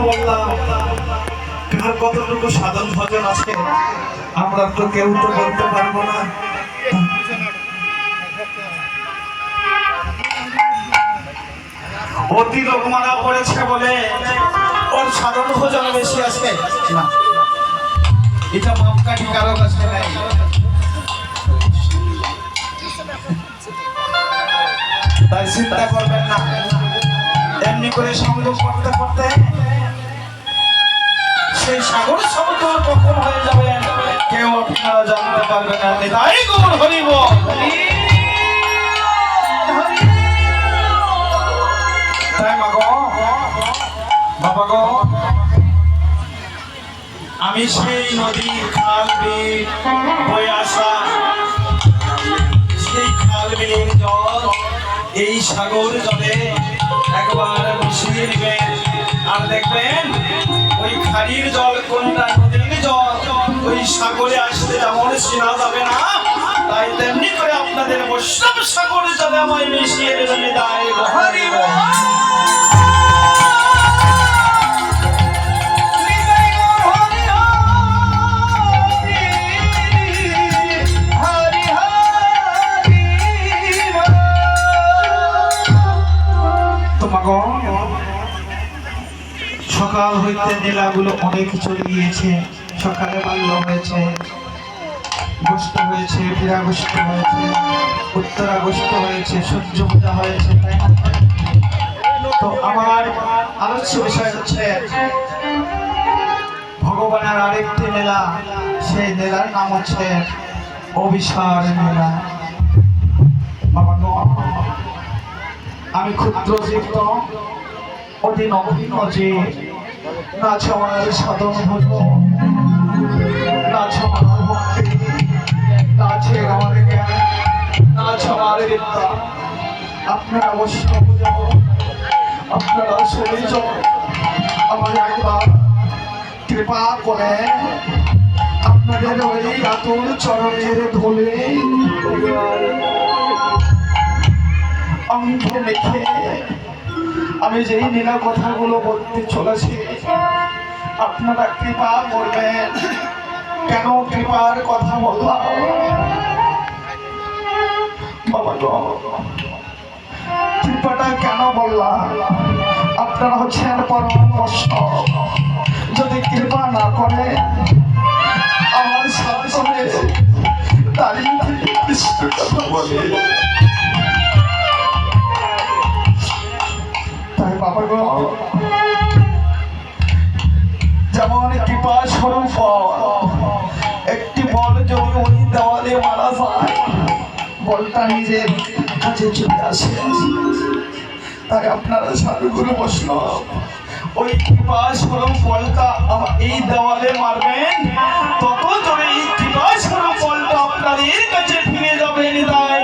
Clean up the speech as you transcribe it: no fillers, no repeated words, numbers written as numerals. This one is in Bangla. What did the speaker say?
বললাম, কার কতটুকু সাধন ভজন আছে আমরা তো কেউ তো বলতে পারবো না। অতি লোক মারা পড়েছে বলে ওর সাধন ভজন বেশি আছে না, এটা মাপকাঠি কারো কাছে নাই। তাই চিন্তা করবেন না, এমনি করে সংযোগ করতে করতে সেই সাগর সমতল কখন হয়ে যাবে কেউ আপনারা জানতে পারবেন না। তাই গৌর হরি বল। তাই মা গো, বাবা গো, আমি সেই নদী খাল বিল বয়ে আসা সেই খাল বিলের জল এই সাগর জলে একবার মিশিয়ে নেবেন, আর দেখবেন ওই খাড়ির জল কোনটা নদীর জল ওই সাগরে আসতে যেমন চেনা যাবে না, তাই তেমনি করে আপনাদের বৈষ্ণব সাগরে জলে আমায় মিশিয়ে নেবেন। তাই হরি বল। সকাল হইতে নীলাগুলো অনেক চলে গিয়েছে, সকালে বাল্য হয়েছে, গোষ্ঠ হয়েছে, ফিরাগোষ্ঠ হয়েছে, উত্তরাগোষ্ঠ হয়েছে, সূর্য পূজা হয়েছে, তাই না? তো আমার আলোচ্য বিষয় হচ্ছে ভগবানের আরেকটি নীলা, সেই নীলার নাম হচ্ছে অভিসার নীলা। বাবা গো, আমি ক্ষুদ্র জীব, অতি নগণ্য যে নাচ আমার সাধন ভজন, নাচ আমার ভক্তি, নাচে আমার জ্ঞান, নাচ আমার বিদ্যা। আপনারা বৈষ্ণব যাব, আপনারা শুনে যাব, আমার একবার কৃপা করে আপনাদের ওই আতুর চরণের ধুলে অঙ্গ মেখে আমি যেই নীলা কথাগুলো বলতে চলেছি আপনারা কৃপা করবেন। কেন কৃপার কথা বললাম বাবা গো, কৃপাটা কেন বললাম? আপনারা হচ্ছেন পরম বৈষ্ণব, যদি কৃপা না করে আমার সামনে দাঁড়িয়ে থেকে কৃষ্ণ কথা বলে, তাই বাবা গো, যেমন কৃপা স্বরূপ একটি বল যদি ওই দেওয়ালে মারা যায় বলটা নিজের কাছে চলে আসে, তাই আপনারা সাধুগুরু বৈষ্ণব ওই কৃপা স্বরূপ বলটা এই দেওয়ালে মারবেন, তত জোরে এই কৃপা স্বরূপ বলটা আপনাদের কাছে ফিরে যাবেন। তাই